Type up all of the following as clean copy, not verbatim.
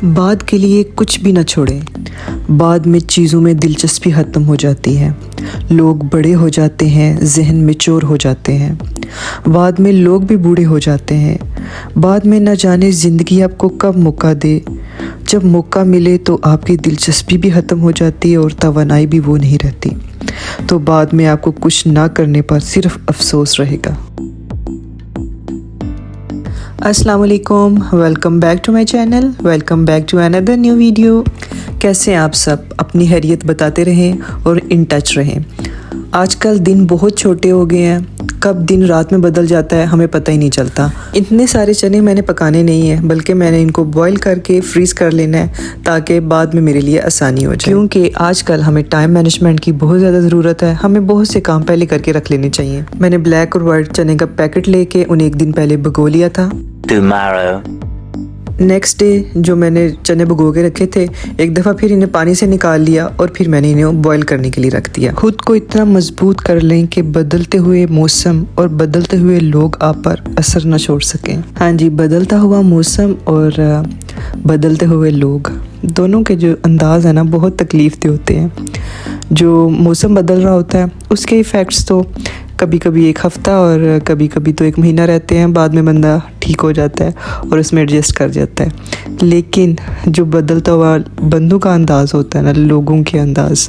बाद के लिए कुछ भी न छोड़ें। बाद में चीज़ों में दिलचस्पी ख़त्म हो जाती है। लोग बड़े हो जाते हैं, जहन मैच्योर हो जाते हैं। बाद में लोग भी बूढ़े हो जाते हैं। बाद में न जाने ज़िंदगी आपको कब मौका दे। जब मौका मिले तो आपकी दिलचस्पी भी ख़त्म हो जाती है और तवानाई भी वो नहीं रहती। तो बाद में आपको कुछ ना करने पर सिर्फ अफसोस रहेगा। अस्सलाम वालेकुम, welcome back to my channel, welcome back to another new video. कैसे हैं आप सब? अपनी हैरियत बताते रहें और इन टच रहें। आजकल दिन बहुत छोटे हो गए हैं, कब दिन रात में बदल जाता है हमें पता ही नहीं चलता। इतने सारे चने मैंने पकाने नहीं है, बल्कि मैंने इनको बॉईल करके फ्रीज़ कर लेना है ताकि बाद में मेरे लिए आसानी हो जाए। क्योंकि आजकल हमें टाइम मैनेजमेंट की बहुत ज़्यादा ज़रूरत है, हमें बहुत से काम पहले करके रख लेने चाहिए। मैंने ब्लैक और वाइट चने का पैकेट लेके उन्हें एक दिन पहले भिगो लिया था। नेक्स्ट डे जो मैंने चने भिगो के रखे थे, एक दफ़ा फिर इन्हें पानी से निकाल लिया और फिर मैंने इन्हें बॉईल करने के लिए रख दिया। खुद को इतना मजबूत कर लें कि बदलते हुए मौसम और बदलते हुए लोग आप पर असर न छोड़ सकें। हाँ जी, बदलता हुआ मौसम और बदलते हुए लोग दोनों के जो अंदाज़ है ना, बहुत तकलीफ दे होते हैं। जो मौसम बदल रहा होता है उसके इफ़ेक्ट्स तो कभी कभी एक हफ़्ता और कभी कभी तो एक महीना रहते हैं, बाद में बंदा ठीक हो जाता है और उसमें एडजस्ट कर जाता है। लेकिन जो बदलता हुआ बंदों का अंदाज़ होता है ना, लोगों के अंदाज़,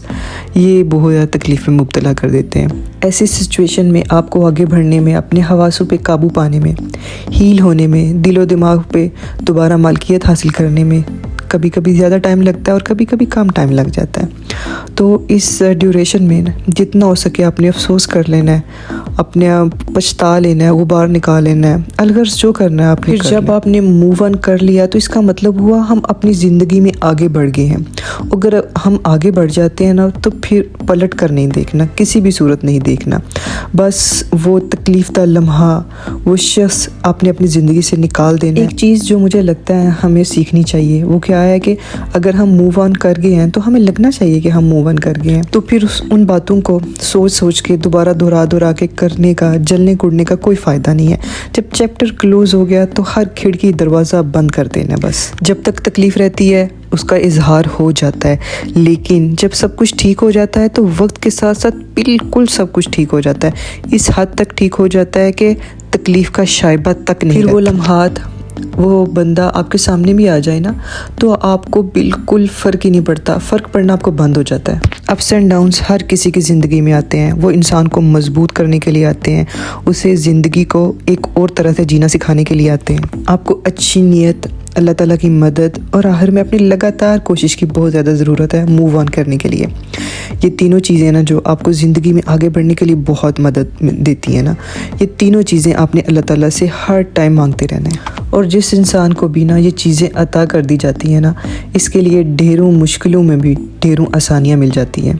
ये बहुत ज़्यादा तकलीफ़ में मुब्तला कर देते हैं। ऐसी सिचुएशन में आपको आगे बढ़ने में, अपने हवासों पे काबू पाने में, हील होने में, दिलो दिमाग पे दोबारा मालकियत हासिल करने में कभी कभी ज़्यादा टाइम लगता है और कभी कभी कम टाइम लग जाता है। तो इस ड्यूरेशन में जितना हो सके अपने अफसोस कर लेना है, अपने पछता लेना है, गुबार निकाल लेना है, अलगर्ज जो करना है आपने। फिर जब आपने मूव ऑन कर लिया तो इसका मतलब हुआ हम अपनी ज़िंदगी में आगे बढ़ गए हैं। अगर हम आगे बढ़ जाते हैं ना, तो फिर पलट कर नहीं देखना, किसी भी सूरत नहीं देखना। बस वो तकलीफ़ का लम्हा, वो शख्स आपने अपनी ज़िंदगी से निकाल देना। एक चीज़ जो मुझे लगता है हमें सीखनी चाहिए वो क्या है कि अगर हम मूव ऑन कर गए हैं तो हमें लगना चाहिए कि हम मूव ऑन कर गए हैं। तो फिर उन बातों को सोच सोच के दोबारा दोहरा के करने का, जलने कुड़ने का कोई फ़ायदा नहीं है। जब चैप्टर क्लोज हो गया तो हर खिड़की दरवाज़ा बंद कर देना बस। जब तक तकलीफ़ रहती है उसका इजहार हो जाता है, लेकिन जब सब कुछ ठीक हो जाता है तो वक्त के साथ साथ बिल्कुल सब कुछ ठीक हो जाता है। इस हद तक ठीक हो जाता है कि तकलीफ़ का शायबा तक नहीं। फिर वो लम्हात, वो बंदा आपके सामने भी आ जाए ना, तो आपको बिल्कुल फ़र्क ही नहीं पड़ता। फ़र्क पड़ना आपको बंद हो जाता है। अप्स एंड डाउन्स हर किसी की ज़िंदगी में आते हैं। वो इंसान को मजबूत करने के लिए आते हैं, उसे ज़िंदगी को एक और तरह से जीना सिखाने के लिए आते हैं। आपको अच्छी नीयत, अल्लाह ताला की मदद और आखिर में अपनी लगातार कोशिश की बहुत ज़्यादा ज़रूरत है मूव ऑन करने के लिए। ये तीनों चीज़ें ना जो आपको ज़िंदगी में आगे बढ़ने के लिए बहुत मदद देती हैं ना, ये तीनों चीज़ें आपने अल्लाह ताला से हर टाइम मांगते रहना है। और जिस इंसान को भी ना ये चीज़ें अता कर दी जाती हैं ना, इसके लिए ढेरों मुश्किलों में भी ढेरों आसानियाँ मिल जाती हैं।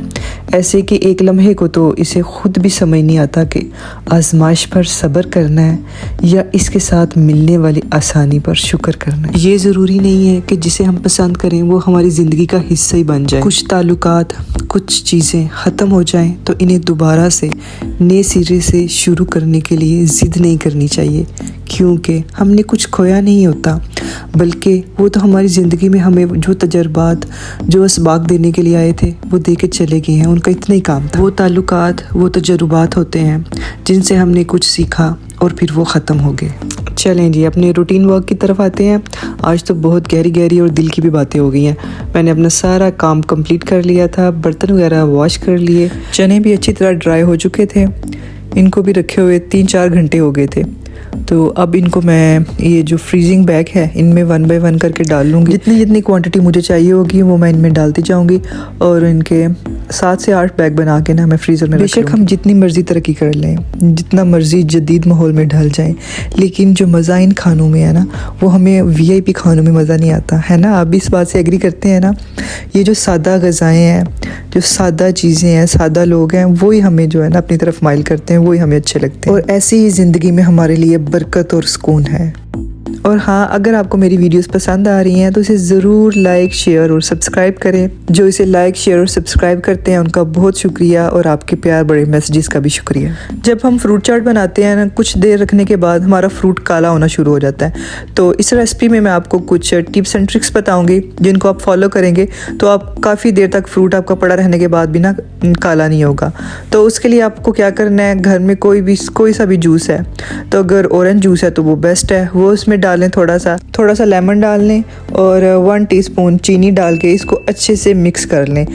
ऐसे कि एक लम्हे को तो इसे ख़ुद भी समझ नहीं आता कि आजमाइश पर सब्र करना है या इसके साथ मिलने वाली आसानी पर शुक्र करना है। ये ज़रूरी नहीं है कि जिसे हम पसंद करें वो हमारी ज़िंदगी का हिस्सा ही बन जाए। कुछ ताल्लुकात, कुछ चीज़ें ख़त्म हो जाएं तो इन्हें दोबारा से नए सिरे से शुरू करने के लिए ज़िद नहीं करनी चाहिए, क्योंकि हमने कुछ खोया नहीं होता, बल्कि वो तो हमारी ज़िंदगी में हमें जो तजर्बात, जो असबाक देने के लिए आए थे वो दे के चले गए हैं। उनका इतना ही काम था। वो ताल्लुकात, वो तजर्बात होते हैं जिनसे हमने कुछ सीखा और फिर वो ख़त्म हो गए। चलें जी, अपने रूटीन वर्क की तरफ आते हैं। आज तो बहुत गहरी गहरी और दिल की भी बातें हो गई हैं। मैंने अपना सारा काम कंप्लीट कर लिया था, बर्तन वगैरह वॉश कर लिए, चने भी अच्छी तरह ड्राई हो चुके थे, इनको भी रखे हुए 3-4 घंटे हो गए थे। तो अब इनको मैं ये जो फ्रीजिंग बैग है इनमें 1 बाय 1 करके डाल लूँगी। जितनी जितनी क्वांटिटी मुझे चाहिए होगी वो मैं इनमें डालती जाऊँगी और इनके 7 से 8 बैग बना के ना मैं फ्रीज़र में बेशक हम जितनी मर्ज़ी तरक्की कर लें, जितना मर्ज़ी जदीद माहौल में ढल जाएं, लेकिन जो मज़ा इन खानों में है ना, वो हमें VIP खानों में मज़ा नहीं आता है ना। आप इस बात से एग्री करते हैं ना? ये जो सादा ग़िज़ाएँ हैं, जो सादा चीज़ें हैं, सादा लोग हैं, वही हमें जो है ना अपनी तरफ माइल करते हैं, वही हमें अच्छे लगते हैं। और ऐसी ही ज़िंदगी में हमारे लिए बरकत और सुकून है। और हाँ, अगर आपको मेरी वीडियोस पसंद आ रही हैं तो इसे ज़रूर लाइक, शेयर और सब्सक्राइब करें। जो इसे लाइक, शेयर और सब्सक्राइब करते हैं उनका बहुत शुक्रिया, और आपके प्यार बड़े मैसेजेस का भी शुक्रिया। जब हम फ्रूट चाट बनाते हैं ना, कुछ देर रखने के बाद हमारा फ्रूट काला होना शुरू हो जाता है। तो इस रेसिपी में मैं आपको कुछ टिप्स एंड ट्रिक्स बताऊँगी जिनको आप फॉलो करेंगे तो आप काफ़ी देर तक फ्रूट आपका पड़ा रहने के बाद भी ना काला नहीं होगा। तो उसके लिए आपको क्या करना है, घर में कोई सा भी जूस है, तो अगर ऑरेंज जूस है तो वो बेस्ट है, वो उसमें डालें, थोड़ा सा लेमन डाल लें और 1 टीस्पून चीनी डाल के इसको अच्छे से मिक्स कर लें,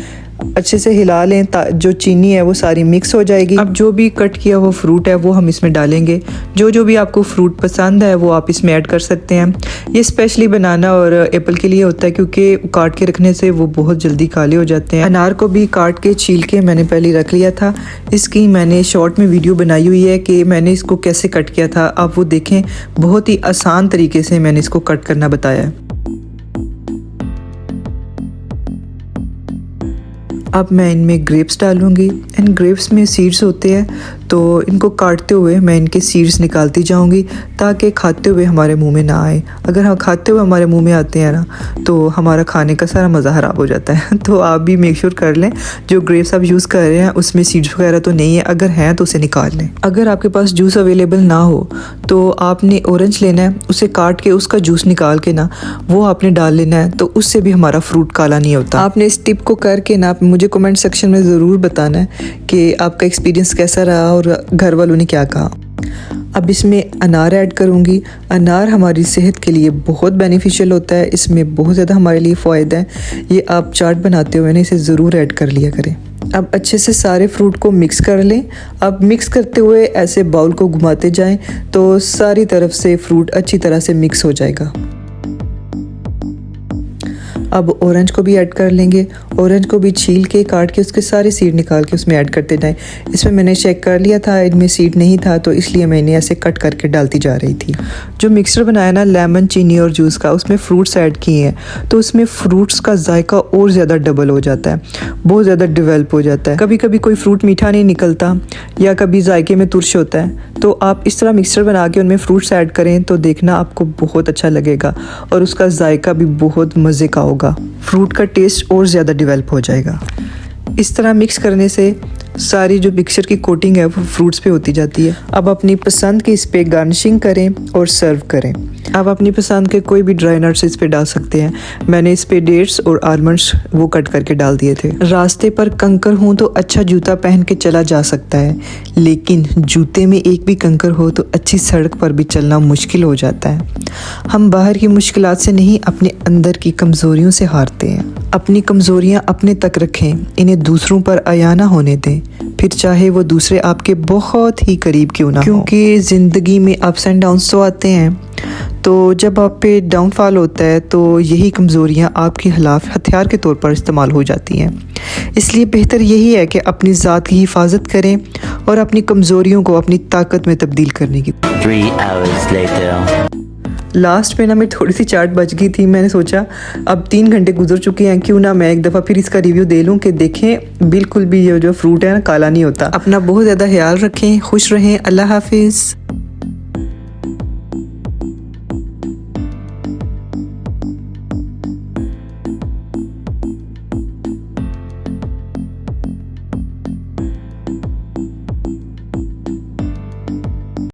अच्छे से हिला लें, जो चीनी है वो सारी मिक्स हो जाएगी। अब जो भी कट किया हुआ फ्रूट है वो हम इसमें डालेंगे। जो भी आपको फ्रूट पसंद है वो आप इसमें ऐड कर सकते हैं। ये स्पेशली बनाना और एप्पल के लिए होता है क्योंकि काट के रखने से वो बहुत जल्दी काले हो जाते हैं। अनार को भी काट के छील के मैंने पहले रख लिया था। इसकी मैंने शॉर्ट में वीडियो बनाई हुई है कि मैंने इसको कैसे कट किया था, आप वो देखें। बहुत ही आसान तरीके से मैंने इसको कट करना बताया है। अब मैं इनमें ग्रेप्स डालूंगी। इन ग्रेप्स में सीड्स होते हैं, तो इनको काटते हुए मैं इनके सीड्स निकालती जाऊंगी ताकि खाते हुए हमारे मुंह में ना आए। अगर हम खाते हुए हमारे मुंह में आते हैं ना तो हमारा खाने का सारा मज़ा ख़राब हो जाता है। तो आप भी मेक श्योर कर लें जो ग्रेप्स आप यूज़ कर रहे हैं उसमें सीड्स वगैरह तो नहीं है, अगर हैं तो उसे निकाल लें। अगर आपके पास जूस अवेलेबल ना हो तो आपने ऑरेंज लेना है, उसे काट के उसका जूस निकाल के ना वो आपने डाल लेना है, तो उससे भी हमारा फ्रूट काला नहीं होता। आपने इस टिप को करके ना मुझे कमेंट सेक्शन में ज़रूर बताना है कि आपका एक्सपीरियंस कैसा रहा और घर वालों ने क्या कहा। अब इसमें अनार ऐड करूँगी। अनार हमारी सेहत के लिए बहुत बेनिफिशियल होता है, इसमें बहुत ज़्यादा हमारे लिए फ़ायदा है। ये आप चाट बनाते हुए ना इसे ज़रूर ऐड कर लिया करें। अब अच्छे से सारे फ्रूट को मिक्स कर लें। अब मिक्स करते हुए ऐसे बाउल को घुमाते जाएं तो सारी तरफ से फ्रूट अच्छी तरह से मिक्स हो जाएगा। अब ऑरेंज को भी ऐड कर लेंगे। ऑरेंज को भी छील के काट के उसके सारे सीड निकाल के उसमें ऐड करते जाएं। इसमें मैंने चेक कर लिया था इनमें सीड नहीं था, तो इसलिए मैंने ऐसे कट करके डालती जा रही थी। जो मिक्सचर बनाया ना लेमन, चीनी और जूस का, उसमें फ्रूट्स ऐड किए हैं तो उसमें फ्रूट्स का जायका और ज़्यादा डबल हो जाता है, बहुत ज़्यादा डेवलप हो जाता है। कभी कभी कोई फ्रूट मीठा नहीं निकलता या कभी जायके में तुर्श होता है, तो आप इस तरह मिक्सचर बना के उनमें फ्रूट्स ऐड करें तो देखना आपको बहुत अच्छा लगेगा और उसका जायका भी बहुत मज़े का होगा। फ्रूट का टेस्ट और ज़्यादा डेवलप हो जाएगा। इस तरह मिक्स करने से सारी जो मिक्सचर की कोटिंग है वो फ्रूट्स पे होती जाती है। अब अपनी पसंद की इस पे गार्निशिंग करें और सर्व करें। आप अपनी पसंद के कोई भी ड्राई नट्स इस पे डाल सकते हैं। मैंने इस पे डेट्स और आलमंड्स वो कट करके डाल दिए थे। रास्ते पर कंकर हो तो अच्छा जूता पहन के चला जा सकता है, लेकिन जूते में एक भी कंकर हो तो अच्छी सड़क पर भी चलना मुश्किल हो जाता है। हम बाहर की मुश्किलात से नहीं, अपने अंदर की कमज़ोरियों से हारते हैं। अपनी कमज़ोरियाँ अपने तक रखें, इन्हें दूसरों पर आया ना होने दें, फिर चाहे वो दूसरे आपके बहुत ही करीब क्यों ना हो। क्योंकि ज़िंदगी में अप्स एंड डाउन्स तो आते हैं, तो जब आप पे डाउनफॉल होता है तो यही कमज़ोरियाँ आपके खिलाफ हथियार के तौर पर इस्तेमाल हो जाती हैं। इसलिए बेहतर यही है कि अपनी ज़ात की हिफाजत करें और अपनी कमज़ोरियों को अपनी ताकत में तब्दील करने की। 3 hours later. लास्ट में ना मेरी थोड़ी सी चाट बच गई थी। मैंने सोचा अब 3 घंटे गुजर चुके हैं, क्यों ना मैं एक दफ़ा फिर इसका रिव्यू दे लूँ कि देखें बिल्कुल भी ये जो फ्रूट है ना काला नहीं होता। अपना बहुत ज़्यादा ख्याल रखें, खुश रहें। अल्लाह हाफिज़।